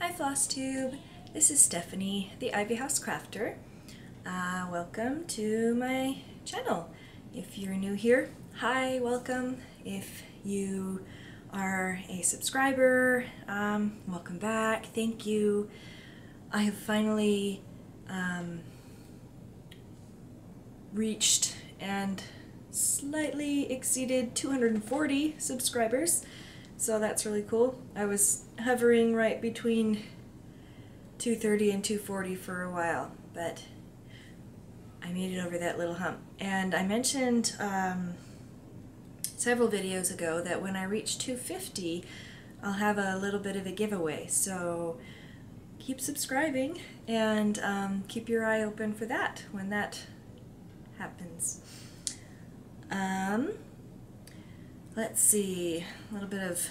Hi Flosstube, this is Stephanie, the Ivy House Crafter. Welcome to my channel. If you're new here, hi, welcome. If you are a subscriber, welcome back, thank you. I have finally reached and slightly exceeded 240 subscribers. So that's really cool. I was hovering right between 230 and 240 for a while, but I made it over that little hump. And I mentioned several videos ago that when I reach 250, I'll have a little bit of a giveaway. So keep subscribing and keep your eye open for that when that happens. Let's see, a little bit of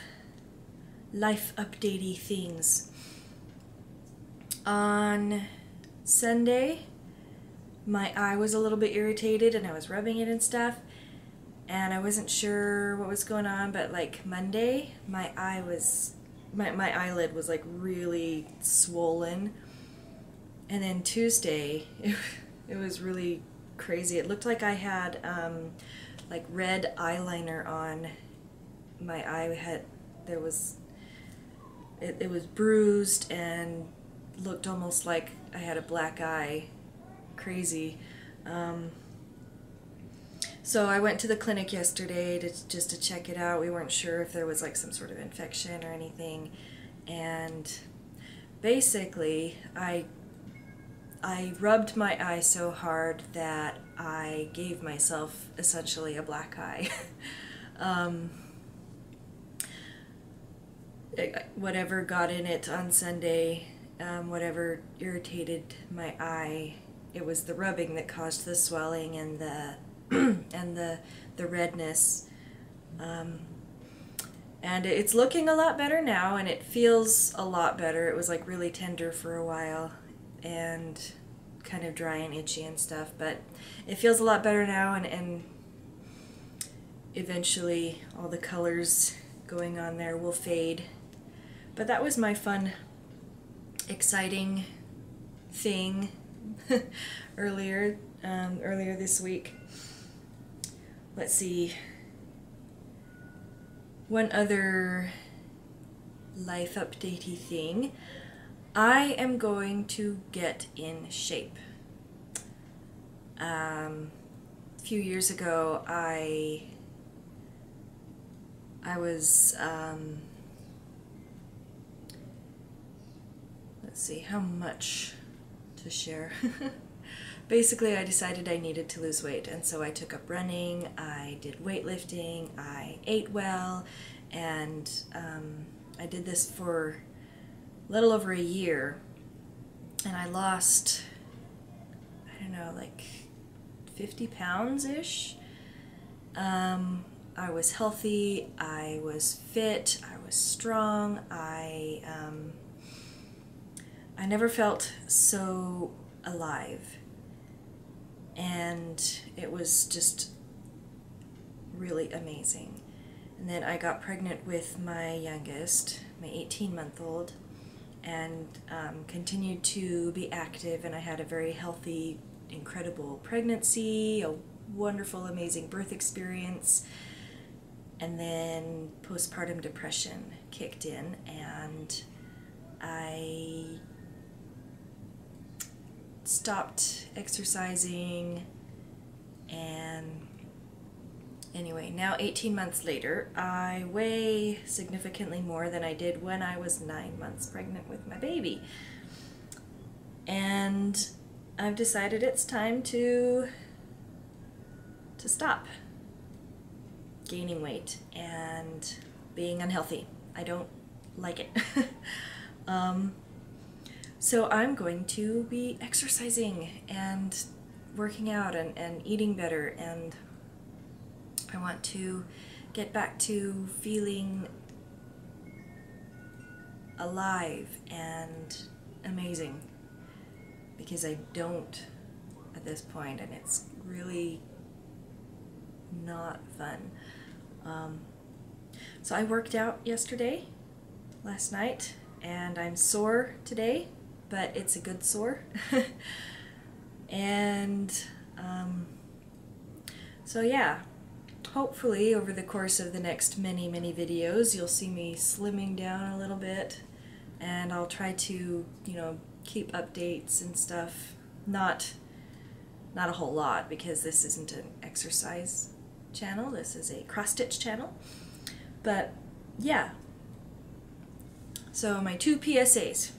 life updatey things. On Sunday, my eye was a little bit irritated and I was rubbing it and stuff, and I wasn't sure what was going on, but like Monday, my eyelid was like really swollen, and then Tuesday, it was really crazy. It looked like I had like red eyeliner on my eye. It was bruised and looked almost like I had a black eye. Crazy. So I went to the clinic yesterday just to check it out. We weren't sure if there was like some sort of infection or anything, and basically I rubbed my eye so hard that I gave myself essentially a black eye. Whatever got in it on Sunday, whatever irritated my eye, it was the rubbing that caused the swelling and the and the redness. And it's looking a lot better now, and it feels a lot better. It was like really tender for a while and kind of dry and itchy and stuff, but it feels a lot better now, and eventually all the colors going on there will fade. But that was my fun, exciting thing earlier this week. Let's see, one other life updatey thing. I am going to get in shape. A few years ago, I was, let's see, how much to share? Basically, I decided I needed to lose weight, and so I took up running, I did weightlifting, I ate well, and I did this for a little over a year, and I lost, I don't know, like 50 pounds-ish. I was healthy, I was fit, I was strong, I never felt so alive, and it was just really amazing. And then I got pregnant with my youngest, my 18-month-old, and continued to be active, and I had a very healthy, incredible pregnancy, a wonderful, amazing birth experience, and then postpartum depression kicked in, and I stopped exercising, and anyway, now 18 months later, I weigh significantly more than I did when I was 9 months pregnant with my baby. And I've decided it's time to stop gaining weight and being unhealthy. I don't like it. So I'm going to be exercising and working out and eating better, and I want to get back to feeling alive and amazing, because I don't at this point, and it's really not fun. So I worked out yesterday, last night, and I'm sore today, but it's a good sore. And so yeah, hopefully over the course of the next many videos you'll see me slimming down a little bit, and I'll try to, you know, keep updates and stuff. Not a whole lot, because this isn't an exercise channel, this is a cross-stitch channel. But yeah, so my 2 PSAs: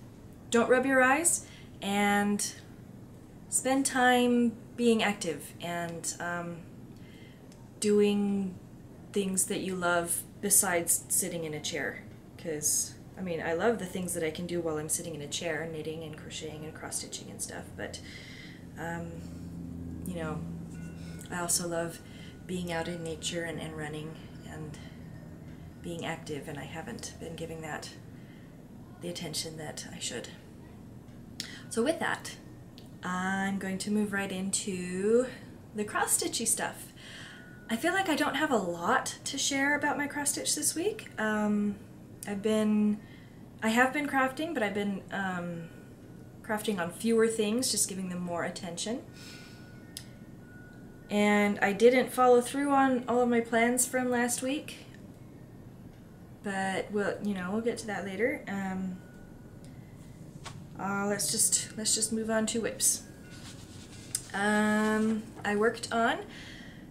don't rub your eyes, and spend time being active and doing things that you love besides sitting in a chair. Because, I mean, I love the things that I can do while I'm sitting in a chair, knitting and crocheting and cross-stitching and stuff, but you know, I also love being out in nature and running and being active, and I haven't been giving that the attention that I should. So with that, I'm going to move right into the cross-stitchy stuff. I feel like I don't have a lot to share about my cross-stitch this week. I have been crafting, but I've been crafting on fewer things, just giving them more attention. And I didn't follow through on all of my plans from last week, but we'll get to that later. Let's just move on to whips. I worked on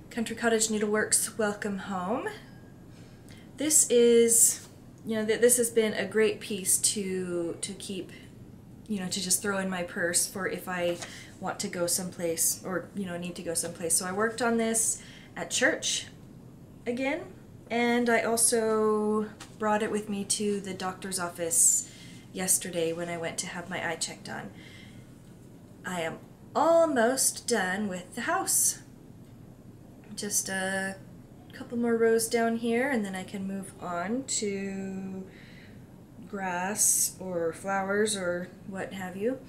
Country Cottage Needleworks Welcome Home. This is, this has been a great piece to keep, to just throw in my purse for if I want to go someplace, or need to go someplace. So I worked on this at church again, and I also brought it with me to the doctor's office yesterday when I went to have my eye checked on. I am almost done with the house. Just a couple more rows down here, and then I can move on to grass or flowers or what have you.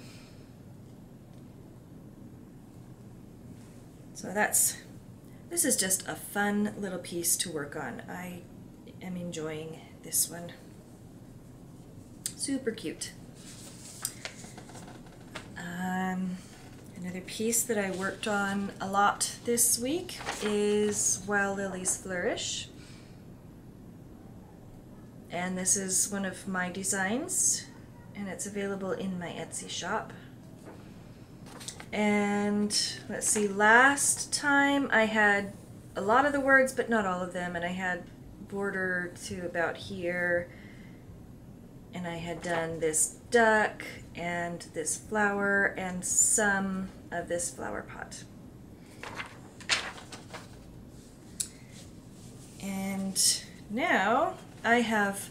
So this is just a fun little piece to work on. I am enjoying this one. Super cute. Another piece that I worked on a lot this week is While Lilies Flourish. And this is one of my designs, and it's available in my Etsy shop. And let's see, last time I had a lot of the words, but not all of them, and I had border to about here, and I had done this duck and this flower and some of this flower pot. And now I have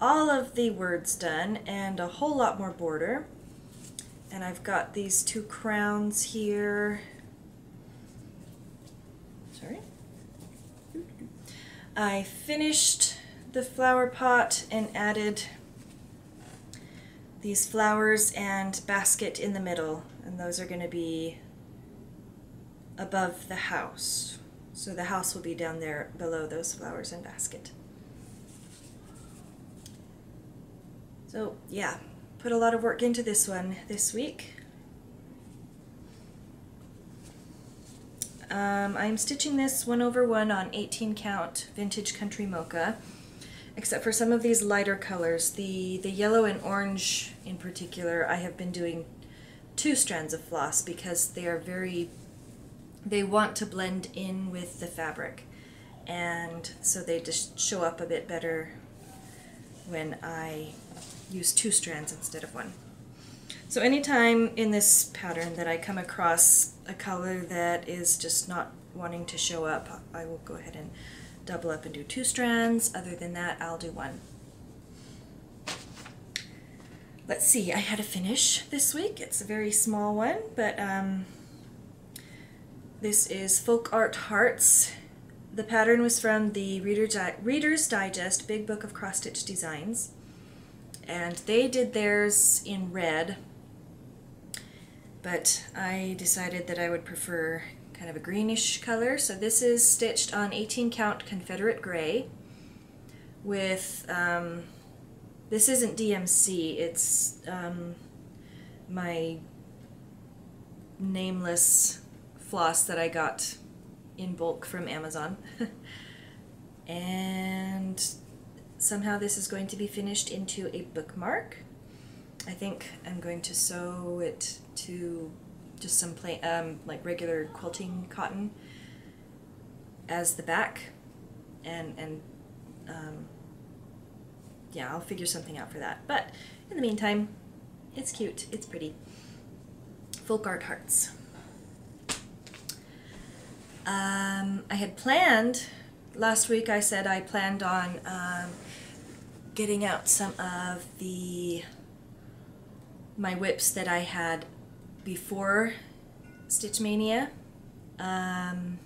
all of the words done and a whole lot more border. And I've got these 2 crowns here. Sorry. I finished the flower pot and added these flowers and basket in the middle, and those are going to be above the house. So the house will be down there below those flowers and basket. So yeah, put a lot of work into this one this week. I'm stitching this 1/1 on 18 count vintage country mocha, except for some of these lighter colors. The yellow and orange in particular, I have been doing 2 strands of floss because they want to blend in with the fabric, and so they just show up a bit better when I use 2 strands instead of 1. So anytime in this pattern that I come across a color that is just not wanting to show up, I will go ahead and double up and do 2 strands. Other than that, I'll do 1. Let's see, I had a finish this week. It's a very small one, but this is Folk Art Hearts. The pattern was from the Reader's Digest Big Book of Cross Stitch Designs, and they did theirs in red, but I decided that I would prefer kind of a greenish color. So this is stitched on 18 count Confederate gray with This isn't DMC, it's my nameless floss that I got in bulk from Amazon. And somehow this is going to be finished into a bookmark. I think I'm going to sew it to just some plain, like regular quilting cotton as the back, and yeah, I'll figure something out for that. But in the meantime, it's cute, it's pretty. Folk art hearts. I had planned, last week I said I planned on getting out some of my whips that I had before Stitch Mania, and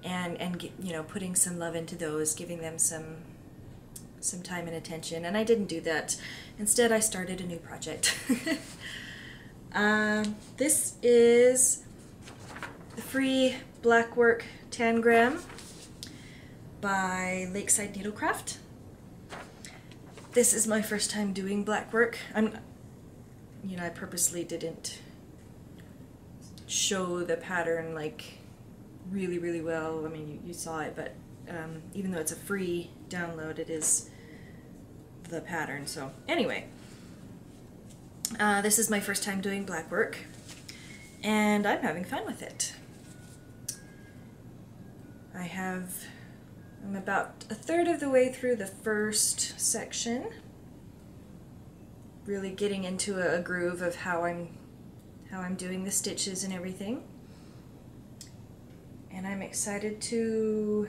you know, putting some love into those, giving them some time and attention, and I didn't do that. Instead, I started a new project. This is the free Blackwork Tangram by Lakeside Needlecraft. This is my first time doing blackwork. You know, I purposely didn't show the pattern like really well. I mean, you saw it, but even though it's a free download, it is the pattern. So anyway, this is my first time doing blackwork, and I'm having fun with it. I'm about a third of the way through the first section, really getting into a groove of how I'm doing the stitches and everything. And I'm excited to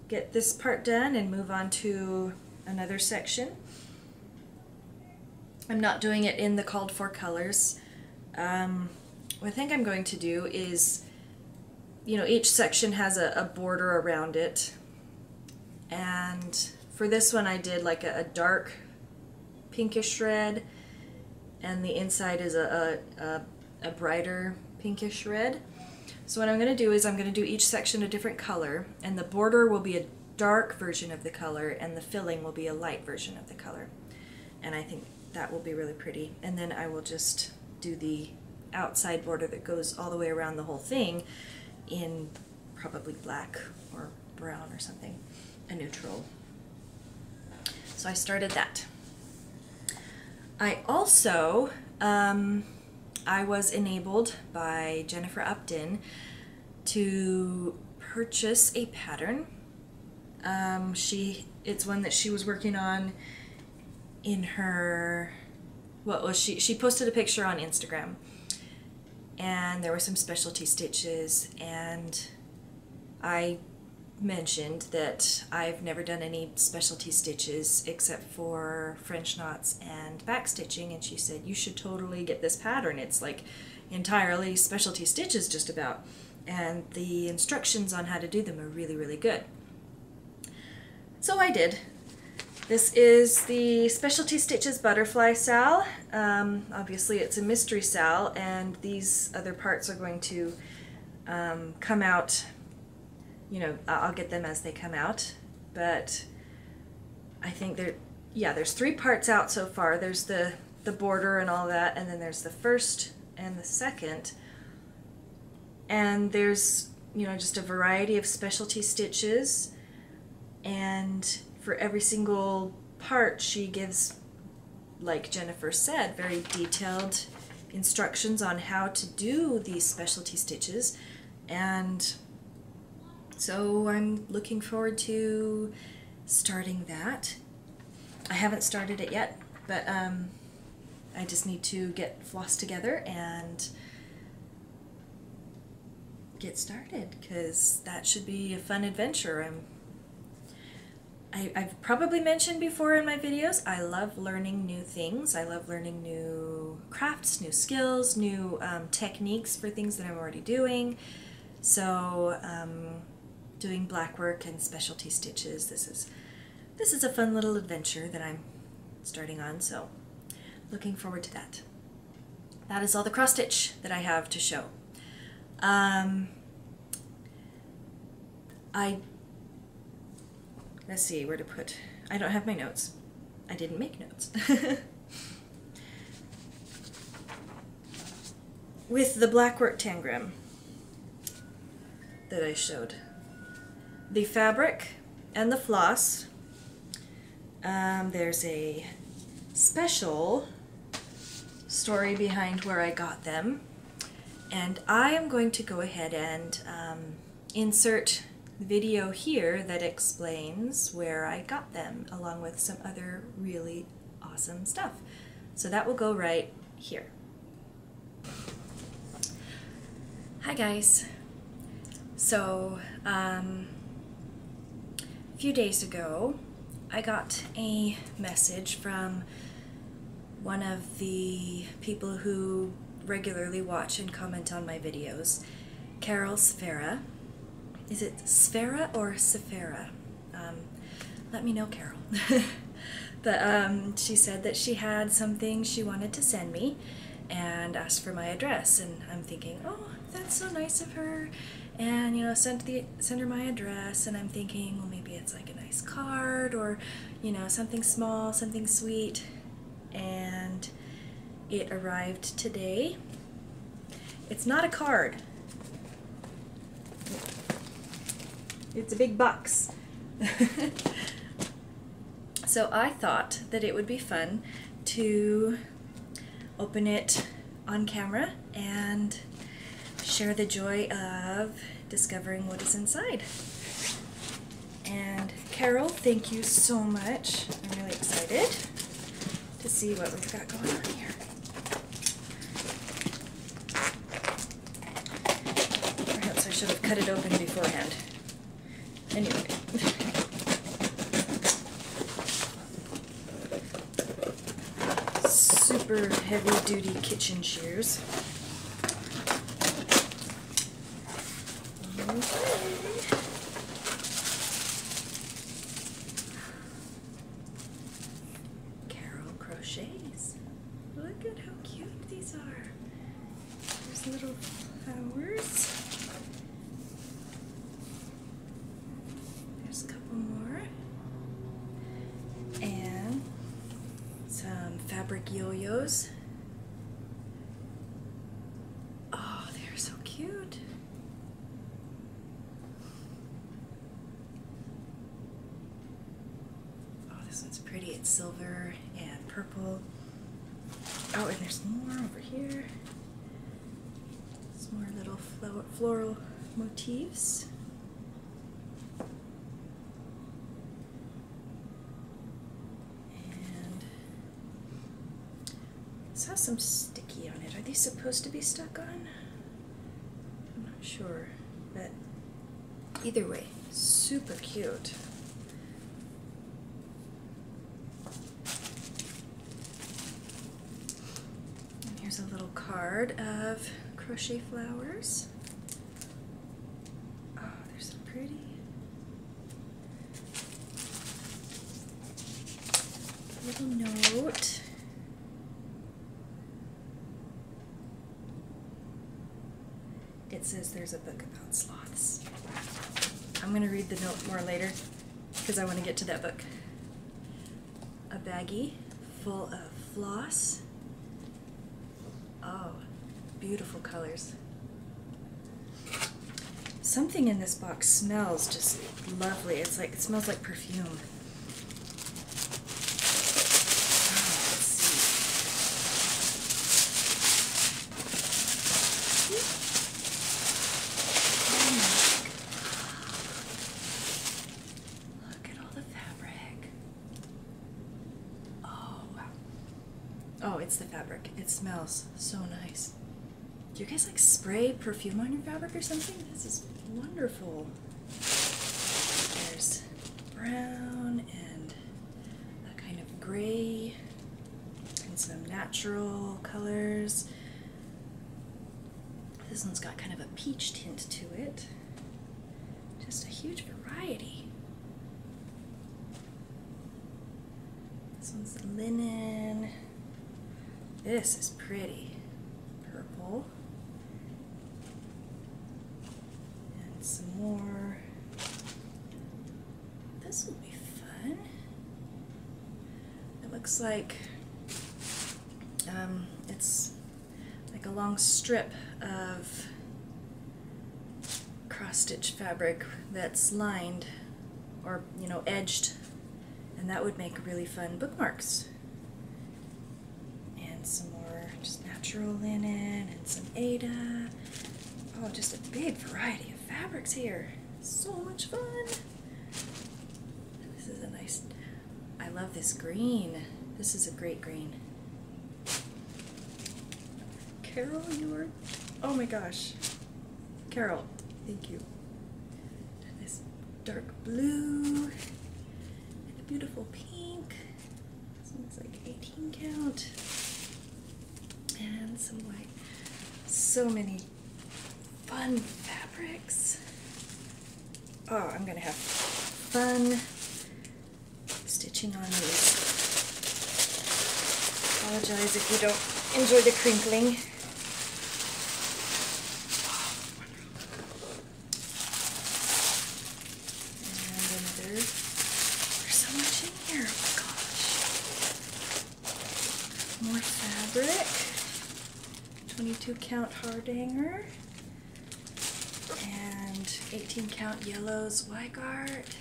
get this part done and move on to another section. I'm not doing it in the called for colors. What I think I'm going to do is, you know, each section has a border around it, and for this one I did like a dark pinkish red, and the inside is a brighter pinkish red. So what I'm going to do is I'm going to do each section a different color, and the border will be a dark version of the color, and the filling will be a light version of the color. And I think that will be really pretty. And then I will just do the outside border that goes all the way around the whole thing in probably black or brown or something, a neutral. So I started that. I also, I was enabled by Jennifer Upton to purchase a pattern. It's one that she was working on in her, she posted a picture on Instagram, and there were some specialty stitches, and I mentioned that I've never done any specialty stitches except for French knots and back stitching, and she said, you should totally get this pattern. It's like entirely specialty stitches just about, and the instructions on how to do them are really good. So I did. This is the Specialty Stitches Butterfly Sal. Obviously it's a mystery sal, and these other parts are going to come out, you know, I'll get them as they come out, but I think there's 3 parts out so far. There's the border and all that, and then there's the first and the second, and there's, you know, just a variety of specialty stitches, and for every single part she gives, like Jennifer said, very detailed instructions on how to do these specialty stitches, and so I'm looking forward to starting that. I haven't started it yet, but I just need to get floss together and get started, because that should be a fun adventure. I've probably mentioned before in my videos, I love learning new things. I love learning new crafts, new skills, new techniques for things that I'm already doing. So doing blackwork and specialty stitches, this is a fun little adventure that I'm starting on, so looking forward to that. That is all the cross stitch that I have to show. Let's see where to put, I don't have my notes. I didn't make notes. With the blackwork tangram that I showed, the fabric and the floss, there's a special story behind where I got them, and I am going to go ahead and insert the video here that explains where I got them, along with some other really awesome stuff. So that will go right here. Hi guys. So a few days ago I got a message from one of the people who regularly watch and comment on my videos, Carol Sfera. Is it Sfera or Sfera? Let me know, Carol. But she said that she had something she wanted to send me and asked for my address, and I'm thinking, oh, that's so nice of her, and you know, send her my address, and I'm thinking, well, maybe it's like a nice card, or you know, something small, something sweet. And it arrived today. It's not a card. It's a big box. So I thought that it would be fun to open it on camera and share the joy of discovering what is inside. And Carol, thank you so much. I'm really excited to see what we've got going on here. Perhaps I should have cut it open beforehand. Anyway. Super heavy-duty kitchen shears. Carol crochets. Look at how cute these are. There's little flowers. There's a couple more. And some fabric yo-yos. Oh, they're so cute. Oh, this one's pretty. It's silver and purple. Oh, and there's more over here. Some more little floral motifs. And this has some sticky on it. Are these supposed to be stuck on? I'm not sure, but either way, super cute. And here's a little card of crochet flowers. Oh, they're so pretty. Little note. It says there's a book about sloths. I'm going to read the note more later because I want to get to that book. A baggie full of floss. Oh, beautiful colors. Something in this box smells just lovely. It's like, it smells like perfume. Oh, it's the fabric. It smells so nice. Do you guys like spray perfume on your fabric or something? This is wonderful. There's brown and a kind of gray and some natural colors. This one's got kind of a peach tint to it. Just a huge variety. This one's linen. This is pretty. Purple. And some more. This will be fun. looks like it's like a long strip of cross-stitch fabric that's lined or, you know, edged, and that would make really fun bookmarks. And some more just natural linen and some Aida. Oh, just a big variety of fabrics here. So much fun. This is a nice, I love this green. This is a great green. Carol, you are, oh my gosh. Carol, thank you. This dark blue and a beautiful pink. This one's like 18 count. And some white. So many fun fabrics. Oh, I'm gonna have fun stitching on these. Apologize if you don't enjoy the crinkling. And another, there's so much in here, oh my gosh. More fabric, 22 count hardanger, and 18 count yellows Weigart.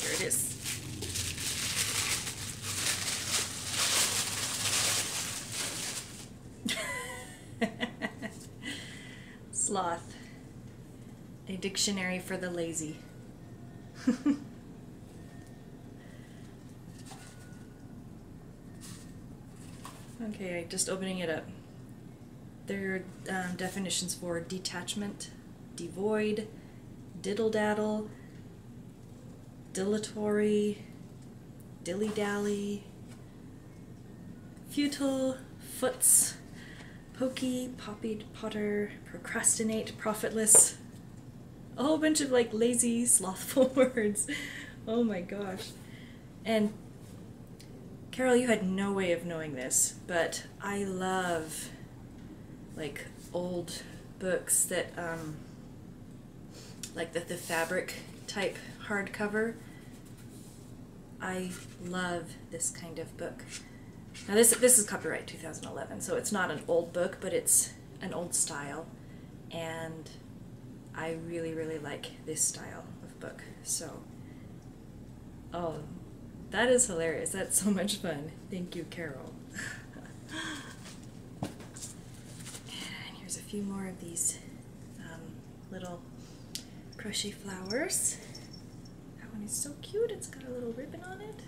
Here it is. Sloth, a dictionary for the lazy. Okay, just opening it up. There are definitions for detachment, devoid, diddle-daddle, dilatory, dilly-dally, futile, foots, pokey, poppied, potter, procrastinate, profitless. A whole bunch of like lazy, slothful words. Oh my gosh. And Carol, you had no way of knowing this, but I love like old books that like the fabric type hardcover. I love this kind of book. Now this is copyright 2011, so it's not an old book, but it's an old style, and I really, really like this style of book. So, oh, that is hilarious. That's so much fun. Thank you, Carol. And here's a few more of these little crochet flowers. That one is so cute. It's got a little ribbon on it.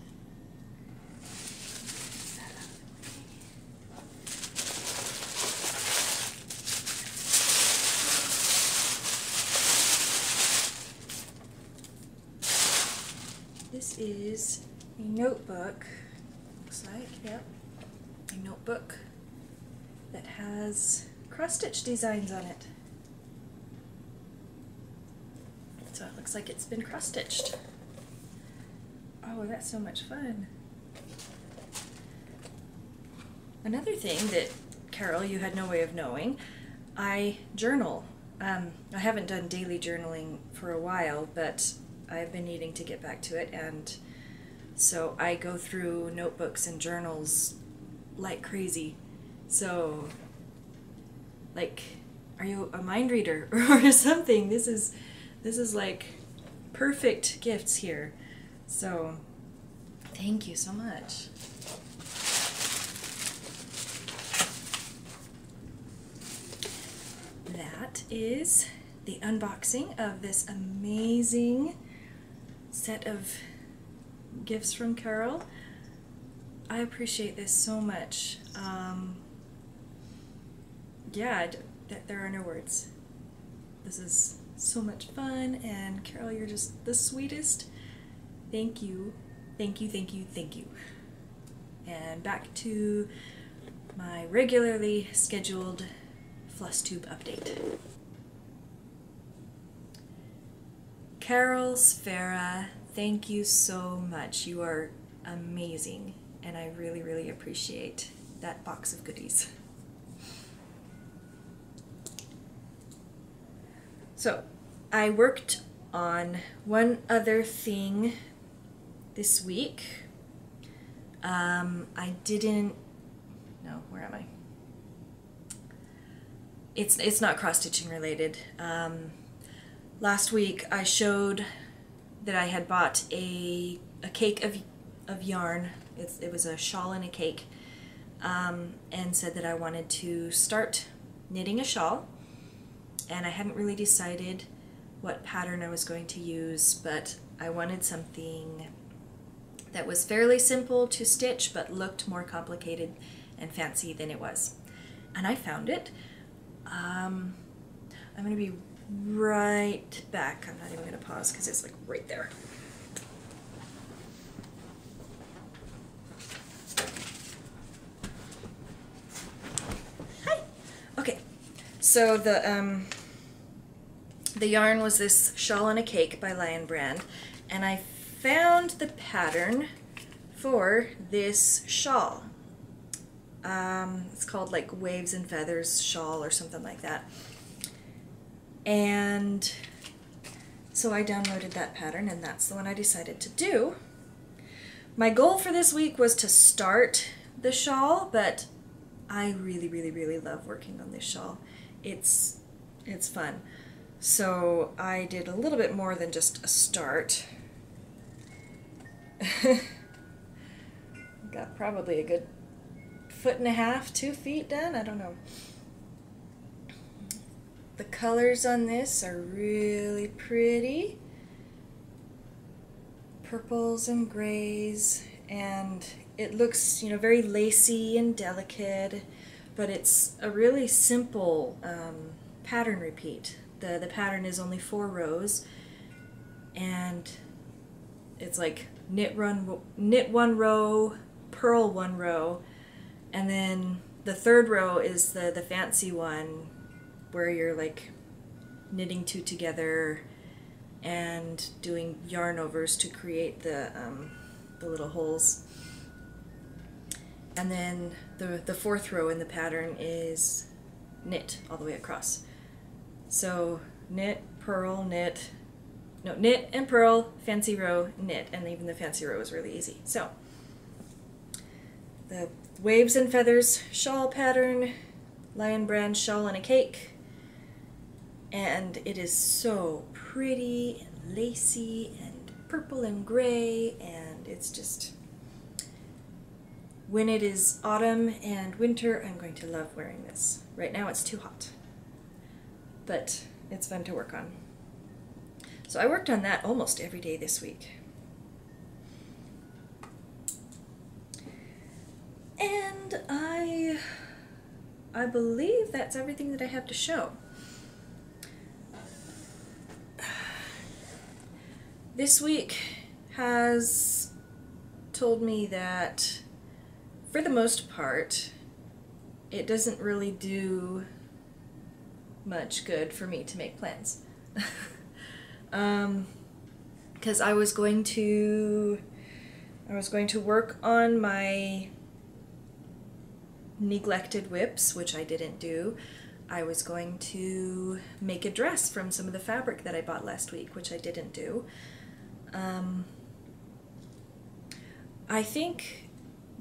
This is a notebook, looks like, yep, a notebook that has cross-stitch designs on it. So it looks like it's been cross-stitched. Oh, that's so much fun. Another thing that, Carol, you had no way of knowing, I journal. I haven't done daily journaling for a while, but I've been needing to get back to it, and so I go through notebooks and journals like crazy. So, like, are you a mind reader or something? This is like perfect gifts here. So, thank you so much. That is the unboxing of this amazing set of gifts from Carol. I appreciate this so much. Yeah, there are no words. This is so much fun, and Carol, you're just the sweetest. Thank you, thank you, thank you, thank you. And back to my regularly scheduled Flosstube update. Carol Sfera, thank you so much. You are amazing, and I really, really appreciate that box of goodies. So I worked on one other thing this week. I didn't, no, where am I? It's not cross-stitching related. Last week I showed that I had bought a cake of yarn. It was a shawl and a cake, and said that I wanted to start knitting a shawl, and I hadn't really decided what pattern I was going to use, but I wanted something that was fairly simple to stitch but looked more complicated and fancy than it was. And I found it. I'm going to be right back. I'm not even going to pause because it's like right there. Hi! Okay, so the yarn was this Shawl and a Cake by Lion Brand, and I found the pattern for this shawl. It's called like Waves and Feathers Shawl or something like that. And so I downloaded that pattern, and that's the one I decided to do. My goal for this week was to start the shawl, but I really, really, really love working on this shawl. It's fun. So I did a little bit more than just a start. Got probably a good 1.5 2 feet done, I don't know. The colors on this are really pretty. Purples and grays, and it looks, you know, very lacy and delicate, but it's a really simple pattern repeat. The pattern is only 4 rows, and it's like knit 1 row, purl 1 row, and then the 3rd row is the fancy one where you're like knitting 2 together and doing yarn overs to create the little holes. And then the 4th row in the pattern is knit all the way across. So knit, purl, knit, no, knit and purl, fancy row, knit, and even the fancy row is really easy. So the Waves and Feathers shawl pattern, Lion Brand Shawl and a Cake, and it is so pretty and lacy and purple and gray, and it's just, when it is autumn and winter, I'm going to love wearing this. Right now it's too hot, but it's fun to work on. So I worked on that almost every day this week. And I believe that's everything that I have to show. This week has told me that, for the most part, it doesn't really do much good for me to make plans. Because I was going to work on my neglected whips, which I didn't do. I was going to make a dress from some of the fabric that I bought last week, which I didn't do. I think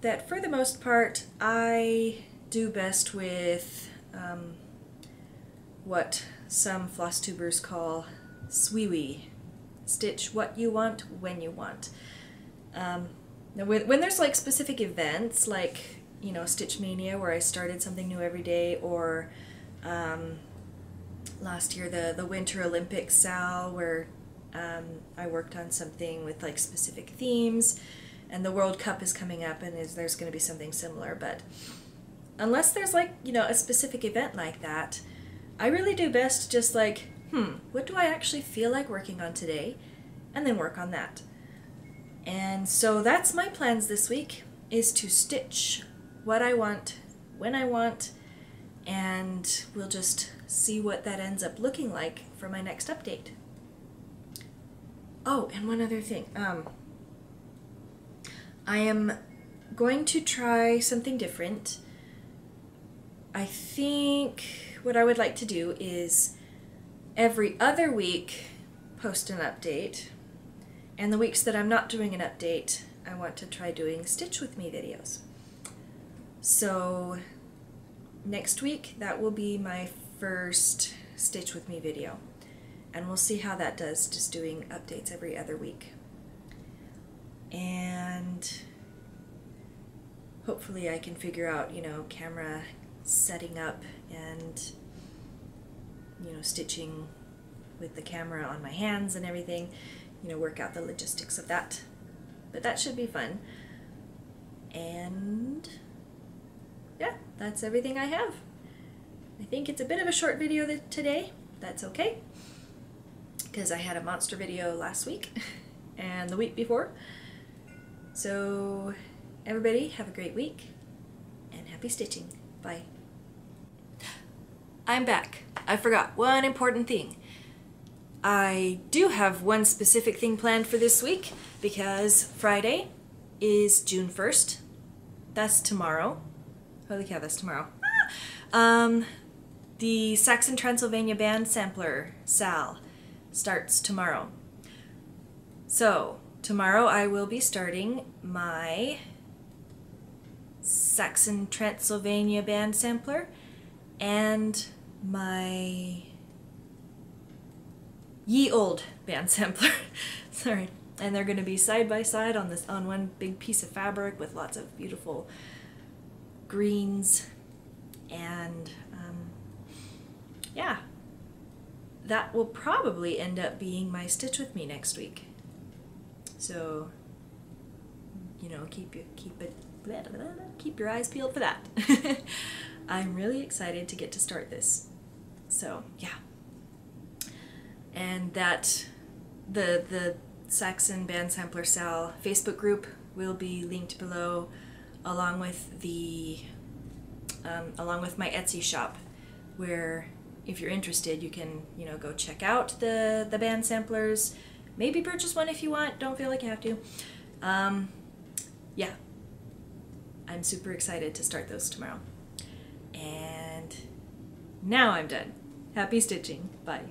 that for the most part I do best with what some Flosstubers call swiwi. Stitch what you want, when you want. Now when there's like specific events, like, you know, Stitch Mania, where I started something new every day, or last year the Winter Olympics Sal, where I worked on something with like specific themes, and the World Cup is coming up, and there's going to be something similar. But unless there's like, you know, a specific event like that, I really do best just like, what do I actually feel like working on today, and then work on that. And so that's my plans this week, is to stitch what I want, when I want, and we'll just see what that ends up looking like for my next update. Oh, and one other thing. I am going to try something different. I think what I would like to do is every other week post an update, and the weeks that I'm not doing an update, I want to try doing Stitch With Me videos. So next week, that will be my first Stitch With Me video, and we'll see how that does, just doing updates every other week. And hopefully I can figure out, you know, camera setting up and, you know, stitching with the camera on my hands and everything, you know, work out the logistics of that. But that should be fun. And yeah, that's everything I have. I think it's a bit of a short video today. That's okay, because I had a monster video last week and the week before. So everybody have a great week and happy stitching. Bye. I'm back. I forgot one important thing. I do have one specific thing planned for this week, because Friday is June 1st. That's tomorrow. Holy cow, that's tomorrow. The Saxon Transylvania Band Sampler, SAL, starts tomorrow. So, tomorrow I will be starting my Saxon Transylvania Band Sampler and my Ye Old Band Sampler. Sorry. And they're going to be side by side on one big piece of fabric with lots of beautiful greens. And yeah, that will probably end up being my Stitch With Me next week. So, you know, keep your eyes peeled for that. I'm really excited to get to start this. So yeah, and that the Saxon Band Sampler SAL Facebook group will be linked below, along with the along with my Etsy shop, where if you're interested, you can, you know, go check out the band samplers. Maybe purchase one if you want. Don't feel like you have to. Yeah, I'm super excited to start those tomorrow. And now I'm done. Happy stitching. Bye.